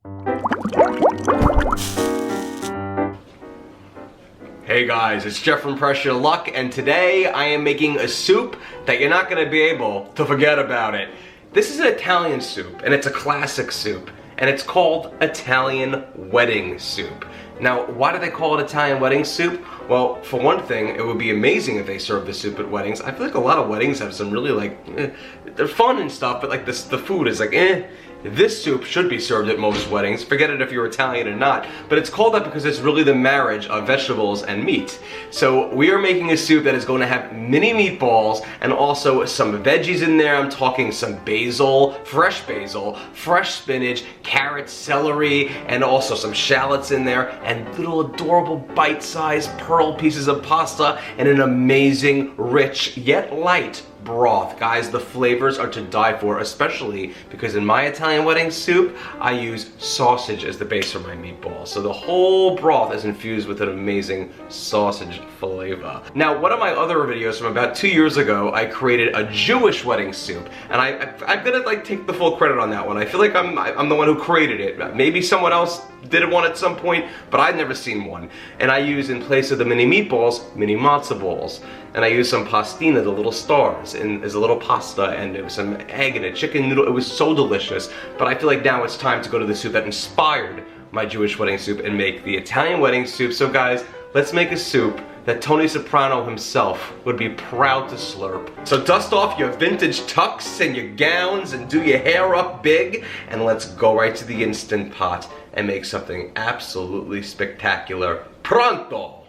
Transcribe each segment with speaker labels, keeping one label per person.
Speaker 1: Hey guys, it's Jeff from Press Your Luck, and today I am making a soup that you're not going to be able to forget about it. This is an Italian soup, and it's a classic soup, and it's called Italian wedding soup. Now, why do they call it Italian wedding soup? Well, for one thing, it would be amazing if they served the soup at weddings. I feel like a lot of weddings have some really they're fun and stuff, but like the food is like This soup should be served at most weddings. Forget it if you're Italian or not. But it's called that because it's really the marriage of vegetables and meat. So we are making a soup that is going to have mini meatballs and also some veggies in there. I'm talking some basil, fresh spinach, carrots, celery, and also some shallots in there, and little adorable bite-sized pearl pieces of pasta, and an amazing, rich, yet light broth. Guys, the flavors are to die for, especially because in my Italian wedding soup, I use sausage as the base for my meatballs. So the whole broth is infused with an amazing sausage flavor. Now, one of my other videos from about 2 years ago, I created a Jewish wedding soup, and I'm gonna take the full credit on that one. I feel like I'm the one who created it. Maybe someone else did one at some point, but I'd never seen one. And I use, in place of the mini meatballs, mini matzo balls. And I used some pastina, the little stars, and as a little pasta, and there was some egg and a chicken noodle. It was so delicious. But I feel like now it's time to go to the soup that inspired my Jewish wedding soup and make the Italian wedding soup. So guys, let's make a soup that Tony Soprano himself would be proud to slurp. So dust off your vintage tux and your gowns and do your hair up big, and let's go right to the Instant Pot and make something absolutely spectacular. Pronto!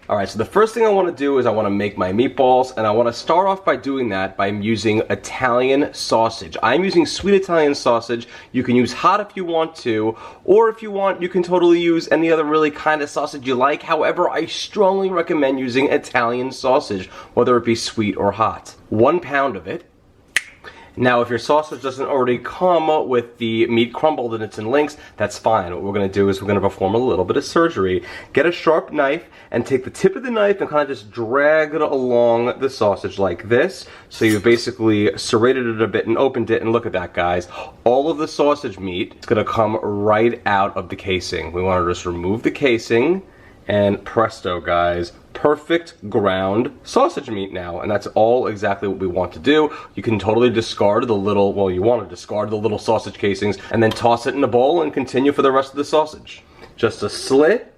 Speaker 1: Alright, so the first thing I want to do is I want to make my meatballs, and I want to start off by doing that by using Italian sausage. I'm using sweet Italian sausage. You can use hot if you want to, or if you want, you can totally use any other really kind of sausage you like. However, I strongly recommend using Italian sausage, whether it be sweet or hot. 1 pound of it. Now, if your sausage doesn't already come with the meat crumbled and it's in links, that's fine. What we're going to do is we're going to perform a little bit of surgery. Get a sharp knife and take the tip of the knife and kind of just drag it along the sausage like this. So you basically serrated it a bit and opened it, and look at that, guys. All of the sausage meat is going to come right out of the casing. We want to just remove the casing, and presto, guys. Perfect ground sausage meat now, and that's all exactly what we want to do. You can totally discard the little, well, you want to discard the little sausage casings and then toss it in a bowl and continue for the rest of the sausage. Just a slit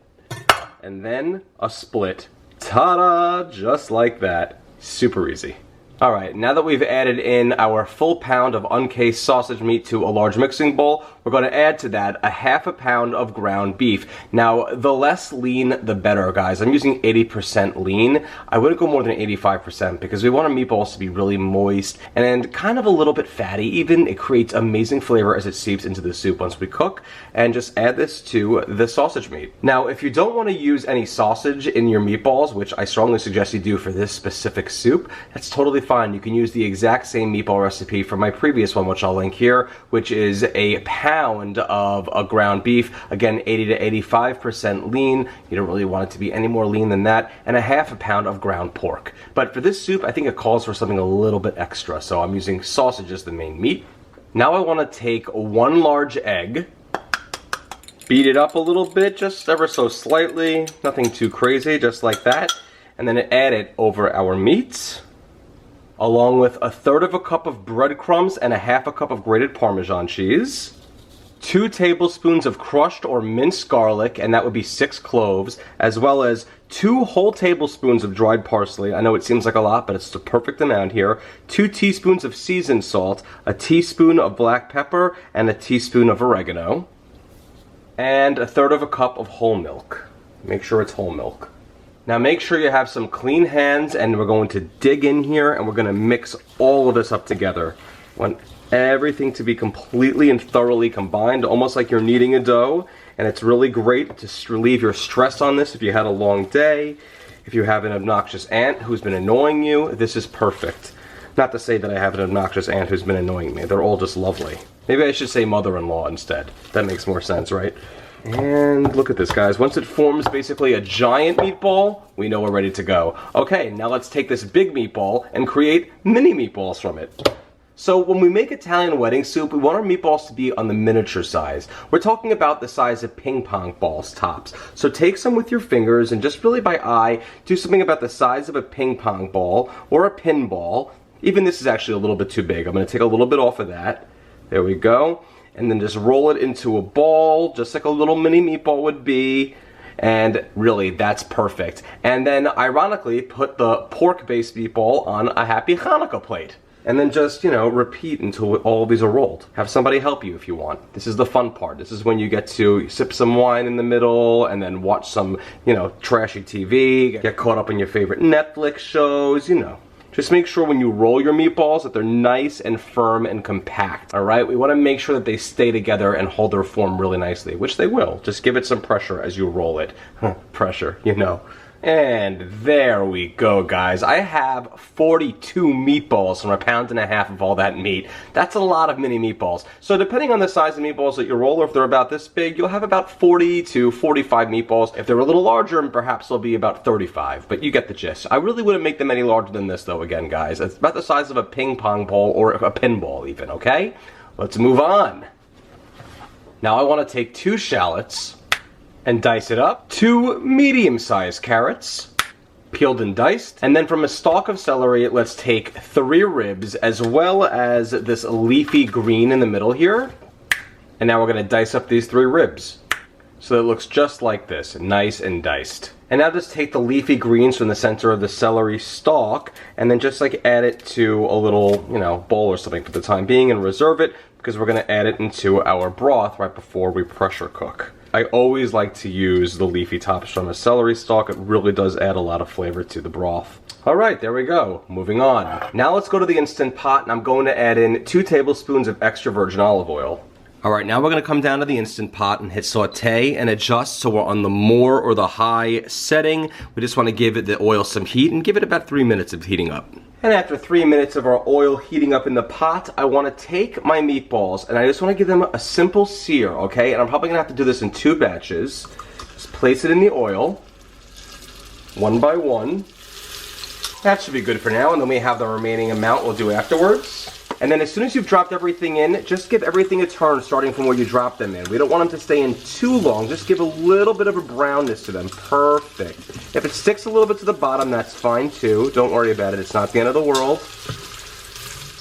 Speaker 1: and then a split. Ta-da! Just like that. Super easy. Alright, now that we've added in our full pound of uncased sausage meat to a large mixing bowl, we're going to add to that a ½ pound of ground beef. Now, the less lean, the better, guys. I'm using 80% lean. I wouldn't go more than 85% because we want our meatballs to be really moist and kind of a little bit fatty even. It creates amazing flavor as it seeps into the soup once we cook. And just add this to the sausage meat. Now, if you don't want to use any sausage in your meatballs, which I strongly suggest you do for this specific soup, that's totally fine. You can use the exact same meatball recipe from my previous one, which I'll link here, which is a pound of a ground beef. Again, 80 to 85% lean. You don't really want it to be any more lean than that. And a ½ pound of ground pork. But for this soup, I think it calls for something a little bit extra. So I'm using sausage as the main meat. Now I want to take 1 large egg, beat it up a little bit, just ever so slightly. Nothing too crazy, just like that. And then add it over our meats, along with 1/3 cup of breadcrumbs and ½ cup of grated Parmesan cheese, 2 tablespoons of crushed or minced garlic, and that would be 6 cloves, as well as 2 whole tablespoons of dried parsley. I know it seems like a lot, but it's the perfect amount here. 2 teaspoons of seasoned salt, a teaspoon of black pepper, and a teaspoon of oregano, and 1/3 cup of whole milk. Make sure it's whole milk. Now make sure you have some clean hands, and we're going to dig in here and we're going to mix all of this up together. I want everything to be completely and thoroughly combined, almost like you're kneading a dough. And it's really great to relieve your stress on this if you had a long day. If you have an obnoxious aunt who's been annoying you, this is perfect. Not to say that I have an obnoxious aunt who's been annoying me. They're all just lovely. Maybe I should say mother-in-law instead. That makes more sense, right? And look at this, guys. Once it forms basically a giant meatball, we know we're ready to go. Okay, now let's take this big meatball and create mini meatballs from it. So when we make Italian wedding soup, we want our meatballs to be on the miniature size. We're talking about the size of ping pong balls tops. So take some with your fingers and just really by eye, do something about the size of a ping pong ball or a pinball. Even this is actually a little bit too big. I'm going to take a little bit off of that. There we go. And then just roll it into a ball, just like a little mini meatball would be. And really, that's perfect. And then, ironically, put the pork-based meatball on a Happy Hanukkah plate. And then just, repeat until all of these are rolled. Have somebody help you if you want. This is the fun part. This is when you get to sip some wine in the middle and then watch some, trashy TV, get caught up in your favorite Netflix shows, Just make sure when you roll your meatballs that they're nice and firm and compact, all right? We want to make sure that they stay together and hold their form really nicely, which they will. Just give it some pressure as you roll it. Pressure, And there we go, guys. I have 42 meatballs from 1.5 pounds of all that meat. That's a lot of mini meatballs. So depending on the size of meatballs that you roll, or if they're about this big, you'll have about 40 to 45 meatballs. If they're a little larger, perhaps they'll be about 35, but you get the gist. I really wouldn't make them any larger than this, though, again, guys. It's about the size of a ping pong ball or a pinball, even, okay? Let's move on. Now I want to take 2 shallots and dice it up, 2 medium-sized carrots, peeled and diced, and then from a stalk of celery, let's take 3 ribs, as well as this leafy green in the middle here. And now we're gonna dice up these 3 ribs. So it looks just like this, nice and diced. And now just take the leafy greens from the center of the celery stalk, and then just add it to a little, bowl or something for the time being, and reserve it, because we're gonna add it into our broth right before we pressure cook. I always like to use the leafy tops from a celery stalk. It really does add a lot of flavor to the broth. Alright, there we go. Moving on. Now let's go to the Instant Pot, and I'm going to add in 2 tablespoons of extra virgin olive oil. Alright, now we're going to come down to the Instant Pot and hit saute and adjust so we're on the more or the high setting. We just want to give the oil some heat and give it about 3 minutes of heating up. And after 3 minutes of our oil heating up in the pot, I want to take my meatballs and I just want to give them a simple sear, okay? And I'm probably going to have to do this in 2 batches. Just place it in the oil, one by one. That should be good for now, and then we have the remaining amount we'll do afterwards. And then as soon as you've dropped everything in, just give everything a turn starting from where you dropped them in. We don't want them to stay in too long. Just give a little bit of a brownness to them. Perfect. If it sticks a little bit to the bottom, that's fine too. Don't worry about it. It's not the end of the world.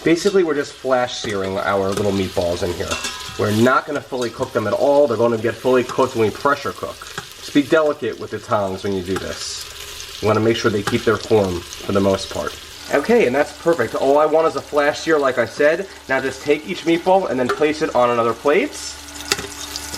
Speaker 1: Basically, we're just flash searing our little meatballs in here. We're not going to fully cook them at all. They're going to get fully cooked when we pressure cook. Just be delicate with the tongs when you do this. You want to make sure they keep their form for the most part. Okay, and that's perfect. All I want is a flash sear, like I said. Now just take each meatball and then place it on another plate.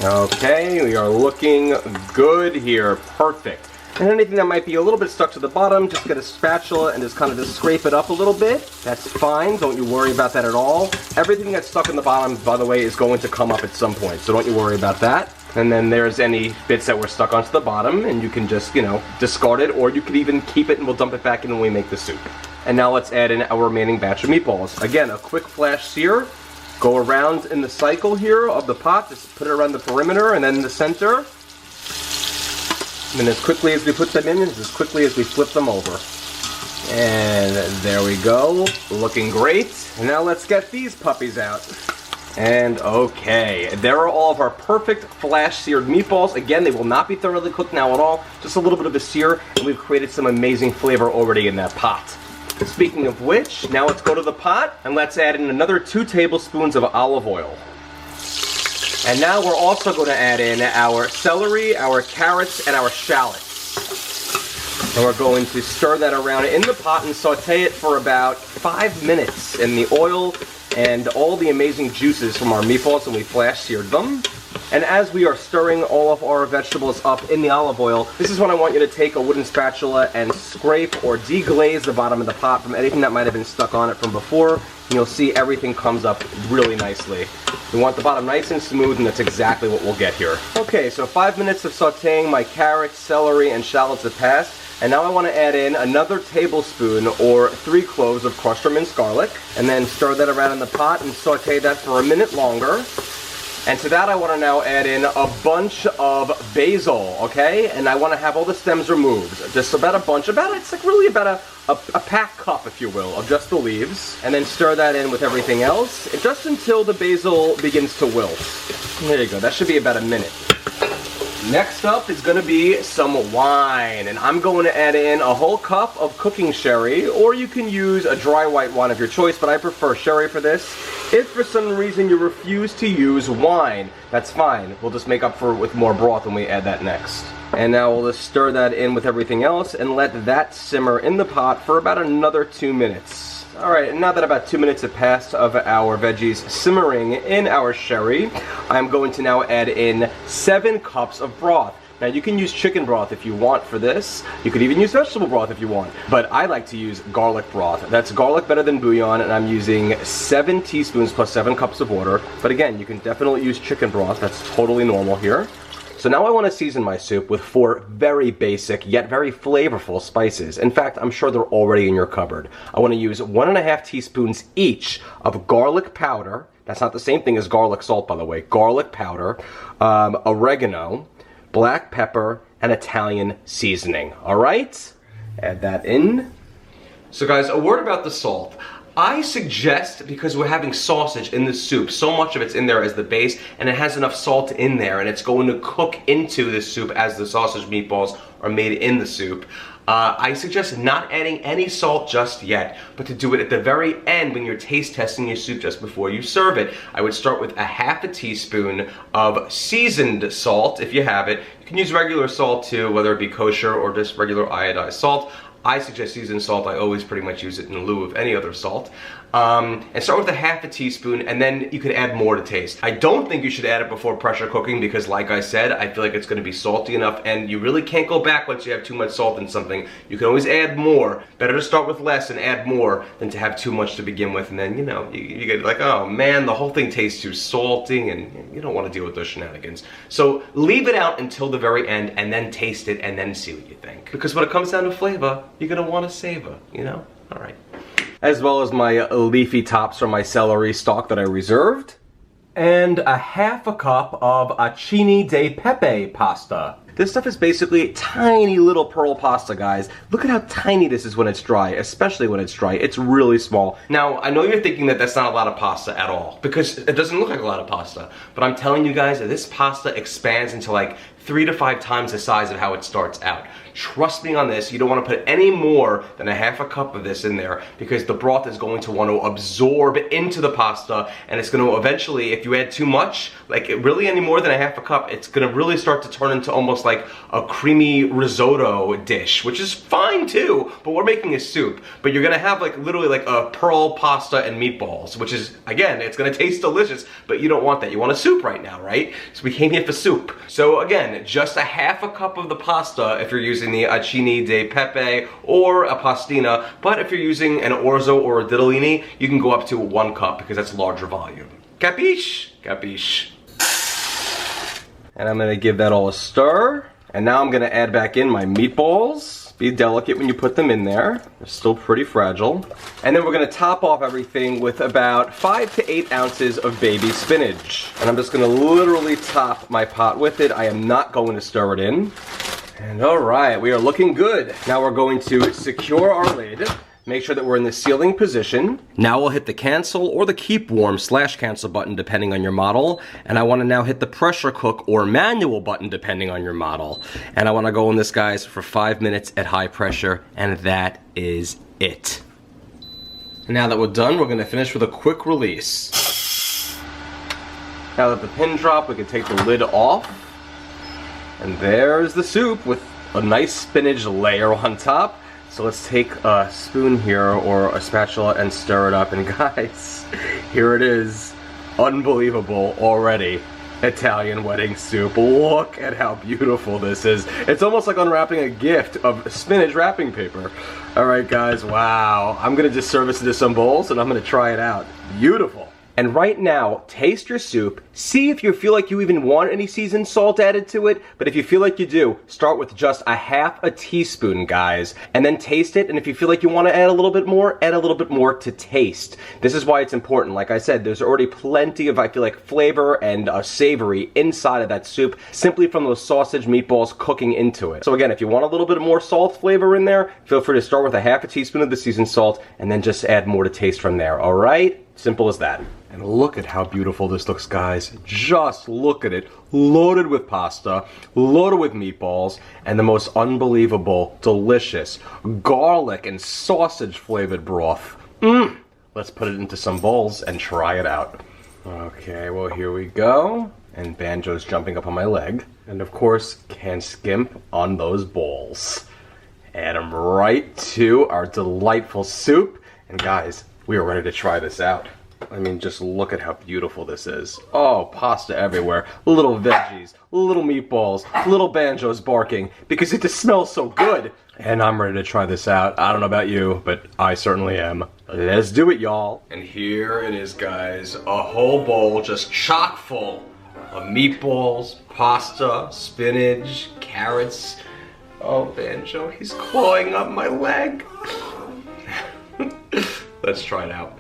Speaker 1: Okay, we are looking good here. Perfect. And anything that might be a little bit stuck to the bottom, just get a spatula and just kind of scrape it up a little bit. That's fine. Don't you worry about that at all. Everything that's stuck in the bottom, by the way, is going to come up at some point, so don't you worry about that. And then there's any bits that were stuck onto the bottom, and you can just, discard it, or you could even keep it and we'll dump it back in when we make the soup. And now let's add in our remaining batch of meatballs. Again, a quick flash sear. Go around in the cycle here of the pot. Just put it around the perimeter and then in the center. And then as quickly as we put them in, as quickly as we flip them over. And there we go. Looking great. And now let's get these puppies out. And okay, there are all of our perfect flash seared meatballs. Again, they will not be thoroughly cooked now at all. Just a little bit of a sear, and we've created some amazing flavor already in that pot. Speaking of which, now let's go to the pot and let's add in another 2 tablespoons of olive oil. And now we're also going to add in our celery, our carrots, and our shallots. And we're going to stir that around in the pot and saute it for about 5 minutes in the oil and all the amazing juices from our meatballs when we flash seared them. And as we are stirring all of our vegetables up in the olive oil, this is when I want you to take a wooden spatula and scrape or deglaze the bottom of the pot from anything that might have been stuck on it from before, and you'll see everything comes up really nicely. We want the bottom nice and smooth, and that's exactly what we'll get here. Okay, so 5 minutes of sauteing my carrots, celery, and shallots have passed. And now I want to add in another tablespoon or 3 cloves of crushed or minced garlic, and then stir that around in the pot and saute that for a minute longer. And to that I want to now add in a bunch of basil, okay? And I want to have all the stems removed. Just about a bunch, it's like really about a pack cup, if you will, of just the leaves. And then stir that in with everything else, just until the basil begins to wilt. There you go, that should be about a minute. Next up is going to be some wine, and I'm going to add in a whole cup of cooking sherry, or you can use a dry white wine of your choice, but I prefer sherry for this. If for some reason you refuse to use wine, that's fine. We'll just make up for it with more broth when we add that next. And now we'll just stir that in with everything else and let that simmer in the pot for about another 2 minutes. Alright, now that about 2 minutes have passed of our veggies simmering in our sherry, I'm going to now add in 7 cups of broth. Now you can use chicken broth if you want for this. You could even use vegetable broth if you want. But I like to use garlic broth. That's garlic better than bouillon, and I'm using 7 teaspoons plus 7 cups of water. But again, you can definitely use chicken broth. That's totally normal here. So now I want to season my soup with 4 very basic yet very flavorful spices. In fact, I'm sure they're already in your cupboard. I want to use 1.5 teaspoons each of garlic powder. That's not the same thing as garlic salt, by the way. Garlic powder, oregano, black pepper, and Italian seasoning. All right? Add that in. So guys, a word about the salt. I suggest, because we're having sausage in the soup, so much of it's in there as the base, and it has enough salt in there, and it's going to cook into the soup as the sausage meatballs are made in the soup. I suggest not adding any salt just yet, but to do it at the very end when you're taste testing your soup just before you serve it. I would start with 1/2 teaspoon of seasoned salt, if you have it. You can use regular salt too, whether it be kosher or just regular iodized salt. I suggest seasoned salt. I always pretty much use it in lieu of any other salt. And start with 1/2 teaspoon, and then you could add more to taste. I don't think you should add it before pressure cooking because, like I said, I feel like it's going to be salty enough, and you really can't go back once you have too much salt in something. You can always add more. Better to start with less and add more than to have too much to begin with, and then, you know, you get like, oh man, the whole thing tastes too salty, and you don't want to deal with those shenanigans. So leave it out until the very end, and then taste it, and then see what you think. Because when it comes down to flavor, you're going to want to savor, you know? All right. As well as my leafy tops from my celery stalk that I reserved. And 1/2 cup of acini di pepe pasta. This stuff is basically tiny little pearl pasta, guys. Look at how tiny this is when it's dry, especially when it's dry. It's really small. Now, I know you're thinking that that's not a lot of pasta at all, because it doesn't look like a lot of pasta. But I'm telling you guys that this pasta expands into like 3 to 5 times the size of how it starts out. Trust me on this, you don't want to put any more than 1/2 cup of this in there, because the broth is going to want to absorb into the pasta, and it's going to eventually, if you add too much, like really any more than 1/2 cup, it's going to really start to turn into almost like a creamy risotto dish, which is fine too, but we're making a soup. But you're going to have like literally like a pearl pasta and meatballs, which is, again, it's going to taste delicious, but you don't want that. You want a soup right now, right? So we came here for soup. So again, just 1/2 cup of the pasta if you're using the acini di pepe or a pastina, but if you're using an orzo or a ditalini, you can go up to 1 cup because that's larger volume. Capiche? Capiche. And I'm gonna give that all a stir, and now I'm gonna add back in my meatballs. Be delicate when you put them in there. They're still pretty fragile. And then we're gonna top off everything with about 5 to 8 ounces of baby spinach. And I'm just gonna literally top my pot with it. I am not going to stir it in. And all right, we are looking good. Now we're going to secure our lid. Make sure that we're in the sealing position. Now we'll hit the cancel or the keep warm / cancel button depending on your model. And I want to now hit the pressure cook or manual button depending on your model. And I want to go in this, guys, for 5 minutes at high pressure, and that is it. And now that we're done, we're going to finish with a quick release. Now that the pin dropped, we can take the lid off. And there's the soup with a nice spinach layer on top. So let's take a spoon here or a spatula and stir it up. And guys, here it is. Unbelievable already. Italian wedding soup. Look at how beautiful this is. It's almost like unwrapping a gift of spinach wrapping paper. All right, guys, wow. I'm gonna just serve this into some bowls and I'm gonna try it out. Beautiful. And right now, taste your soup, see if you feel like you even want any seasoned salt added to it, but if you feel like you do, start with just a half a teaspoon, guys, and then taste it, and if you feel like you want to add a little bit more, add a little bit more to taste. This is why it's important. Like I said, there's already plenty of, I feel like, flavor and savory inside of that soup, simply from those sausage meatballs cooking into it. So again, if you want a little bit more salt flavor in there, feel free to start with a half a teaspoon of the seasoned salt, and then just add more to taste from there, alright? Simple as that. And look at how beautiful this looks, guys. Just look at it. Loaded with pasta, loaded with meatballs, and the most unbelievable, delicious, garlic and sausage flavored broth. Let's put it into some bowls and try it out. Okay, well, here we go. And Banjo's jumping up on my leg. And of course, can't skimp on those bowls. Add them right to our delightful soup. And guys, we are ready to try this out. I mean, just look at how beautiful this is. Oh, pasta everywhere. Little veggies, little meatballs, little Banjos barking because it just smells so good. And I'm ready to try this out. I don't know about you, but I certainly am. Let's do it, y'all. And here it is, guys. A whole bowl just chock full of meatballs, pasta, spinach, carrots. Oh, Banjo, he's clawing up my leg. Let's try it out.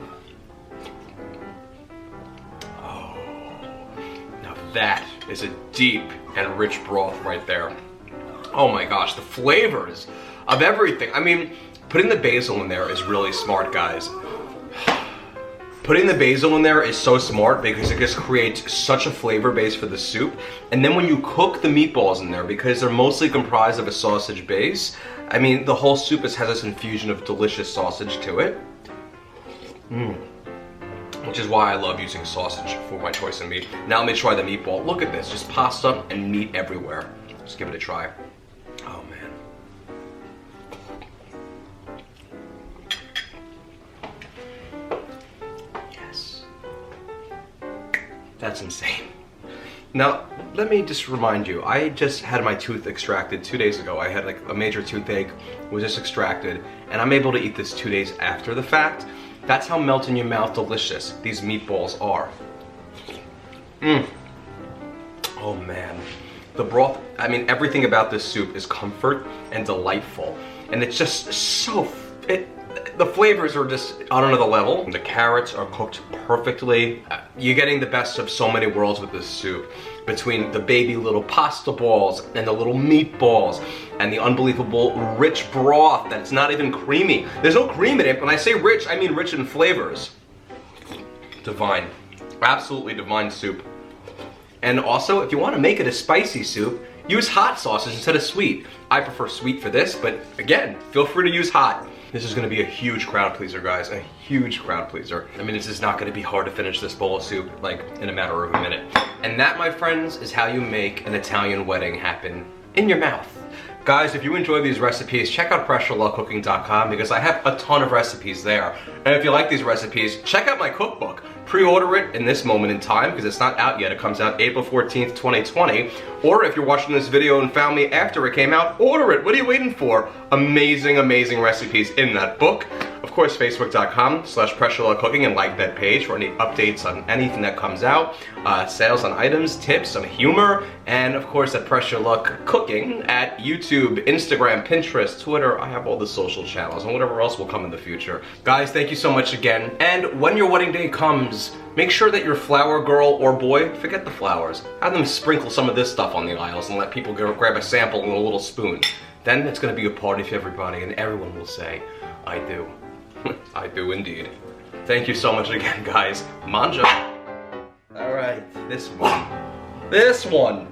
Speaker 1: Oh, now that is a deep and rich broth right there. Oh my gosh, the flavors of everything. I mean, putting the basil in there is really smart, guys. Putting the basil in there is so smart because it just creates such a flavor base for the soup. And then when you cook the meatballs in there, because they're mostly comprised of a sausage base, I mean, the whole soup has this infusion of delicious sausage to it. Which is why I love using sausage for my choice of meat. Now let me try the meatball. Look at this, just pasta and meat everywhere. Let's give it a try. Oh man. Yes. That's insane. Now, let me just remind you, I just had my tooth extracted 2 days ago. I had like a major toothache, was just extracted, and I'm able to eat this 2 days after the fact. That's how melt in your mouth delicious these meatballs are. Oh man. The broth, I mean, everything about this soup is comfort and delightful. And it's just so, the flavors are just on another level. The carrots are cooked perfectly. You're getting the best of so many worlds with this soup. Between the baby little pasta balls and the little meatballs and the unbelievable rich broth that's not even creamy. There's no cream in it. When I say rich, I mean rich in flavors. Divine. Absolutely divine soup. And also, if you want to make it a spicy soup, use hot sauces instead of sweet. I prefer sweet for this, but again, feel free to use hot. This is gonna be a huge crowd pleaser, guys, a huge crowd pleaser. I mean, it's just not gonna be hard to finish this bowl of soup, like, in a matter of a minute. And that, my friends, is how you make an Italian wedding happen in your mouth. Guys, if you enjoy these recipes, check out PressureLuckCooking.com because I have a ton of recipes there. And if you like these recipes, check out my cookbook. Pre-order it in this moment in time because it's not out yet. It comes out April 14th, 2020. Or if you're watching this video and found me after it came out, order it. What are you waiting for? Amazing, amazing recipes in that book. Of course, Facebook.com/PressureLuckCooking and like that page for any updates on anything that comes out, sales on items, tips, some humor, and of course at Pressure Luck Cooking at YouTube, Instagram, Pinterest, Twitter. I have all the social channels and whatever else will come in the future. Guys, thank you so much again. And when your wedding day comes, make sure that your flower girl or boy, forget the flowers, have them sprinkle some of this stuff on the aisles and let people grab a sample with a little spoon. Then it's going to be a party for everybody and everyone will say, I do. I do indeed. Thank you so much again, guys. Manja. All right, this one.